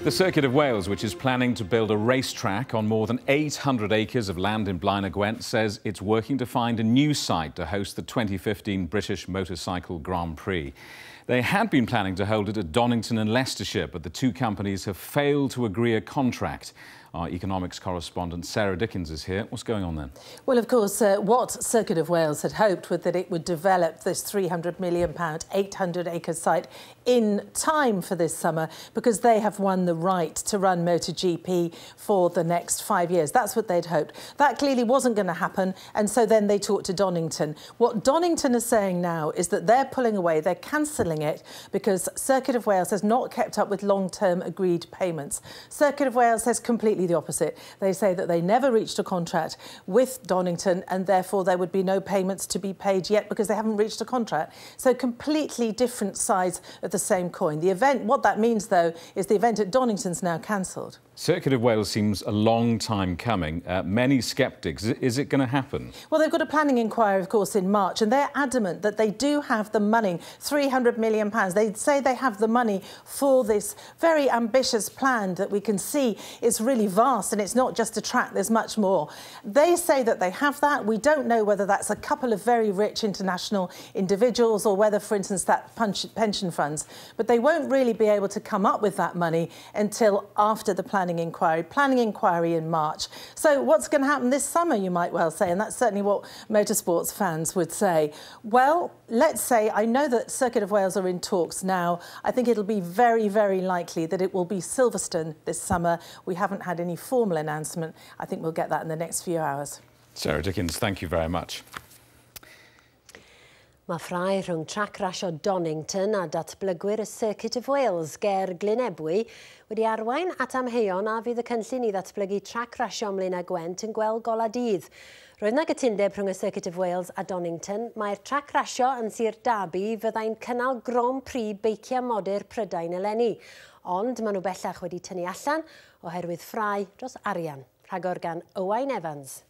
The Circuit of Wales, which is planning to build a racetrack on more than 800 acres of land in Blaenau Gwent, says it's working to find a new site to host the 2015 British Motorcycle Grand Prix. They had been planning to hold it at Donington and Leicestershire, but the two companies have failed to agree a contract. Our economics correspondent Sarah Dickens is here. What's going on then? Well, of course, what Circuit of Wales had hoped was that it would develop this £300 million, 800-acre site in time for this summer, because they have won the right to run MotoGP for the next 5 years. That's what they'd hoped. That clearly wasn't going to happen, and so then they talked to Donington. What Donington is saying now is that they're pulling away, they're cancelling it, because Circuit of Wales has not kept up with long-term agreed payments. Circuit of Wales says completely the opposite. They say that they never reached a contract with Donington, and therefore there would be no payments to be paid yet because they haven't reached a contract. So completely different sides of the same coin. The event, what that means though, is the event at Donington's now cancelled. Circuit of Wales seems a long time coming. Many sceptics. Is it going to happen? Well, they've got a planning inquiry, of course, in March, and they're adamant that they do have the money, £300 million. They say they have the money for this very ambitious plan that we can see is really vast, and it's not just a track, there's much more. They say that they have that. We don't know whether that's a couple of very rich international individuals or whether, for instance, that pension funds. But they won't really be able to come up with that money until after the planning inquiry in March. So what's going to happen this summer, you might well say, and that's certainly what motorsports fans would say. Well, let's say, I know that Circuit of Wales are in talks now. I think it'll be very, very likely that it will be Silverstone this summer. We haven't had any formal announcement. I think we'll get that in the next few hours. Sarah Dickens, thank you very much. Mae ffrae rhwng trac rasio Donington a datblygwyr y Circuit of Wales ger Glynebwy wedi arwain at amheuon a fydd y cynllun I ddatblygu trac rasio ym Blaenau Gwent yn gweld gola dydd. Roedd na gytundeb rhwng y Circuit of Wales a Donington. Mae'r trac rasio yn Sir Derby fyddai'n cynnal Grand Prix beiciau modur Prydain eleni. Ond maen nhw bellach wedi tynnu allan oherwydd ffrae dros arian. Rhagor gan Owain Evans.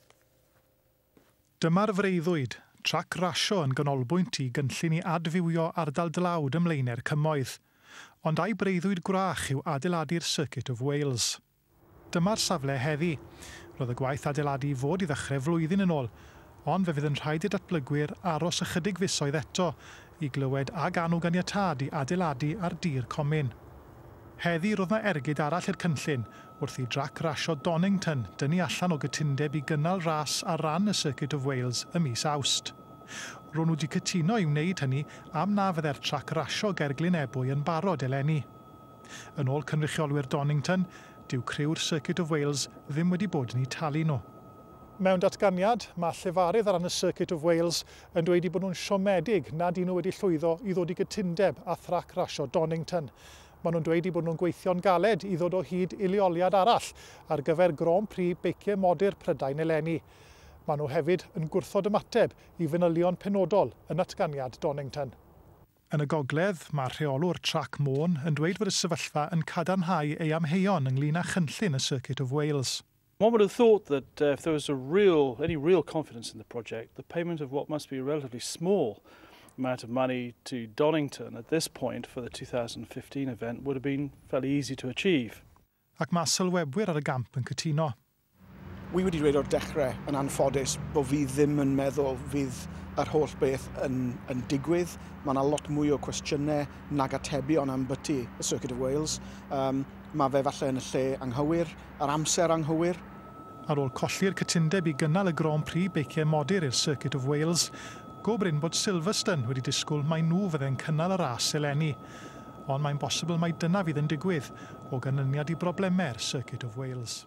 Dyma'r freuddwyd. Trac rasio yn ganolbwynt I gynllun I adfywio ardal dlawd ym Mlaenau'r Cymoedd, ond a'i breuddwyd gwrach yw adeiladu'r Circuit of Wales. Dyma'r safle heddi. Roedd y gwaith adeiladu I fod I ddechrau flwyddyn yn ôl, ond fe fydd yn rhaid I datblygwyr aros ychydig fisoedd eto I glywed a ganw ganiatad I adeiladu ar dir comin. Heddi roedd na ergyd arall i'r cynllun wrth I drac rasio Donington dynnu allan o gytundeb I gynnal ras ar ran y Circuit of Wales ym mis Awst. Ro'n nhw wedi cytuno I wneud hynny am na fydde'r trac rasio ger Glynebwy yn barod eleni. Yn ôl cynrychiolwyr Donington, dyw criw'r Circuit of Wales ddim wedi bod yn eu talu nhw. Mewn datganiad, mae llefarydd ar ran y Circuit of Wales yn dweud I bod nhw'n siomedig nad un nhw wedi llwyddo I ddod I gytundeb a thrac rasio Donington. Maen nhw'n dweud I bod nhw'n gweithio'n galed I ddod o hyd I leoliad arall ar gyfer Grand Prix beiciau modur Prydain eleni. Maen nhw hefyd yn gwrthod ymateb I fanylion penodol yn atganiad Donington. Yn y gogledd, mae rheolwr trac Môn yn dweud fod y sefyllfa yn cadarnhau ei amheuon ynglŷn â chynllun y Circuit of Wales. One would have thought that if there was any real confidence in the project, the payment of what must be a relatively small amount of money to Donington at this point for the 2015 event would have been fairly easy to achieve. Ac mae sylwebwyr ar y gamp yn cytuno. Wi wedi dweud o'r dechrau yn anffodus bod fi ddim yn meddwl fydd yr holl beth yn digwydd. Mae yna lot mwy o cwestiynau nag atebion am byti y Circuit of Wales. Mae fe falle yn y lle anghywir, yr amser anghywir. Ar ôl colli'r cytundeb I gynnal y Grand Prix beiciau modur i'r Circuit of Wales, go bryn bod Silverstone wedi disgwyl mai nhw fydde'n cynnal y ras eleni, ond mae'n bosibl mai dyna fydd yn digwydd o ganlyniad I broblemau'r Circuit of Wales.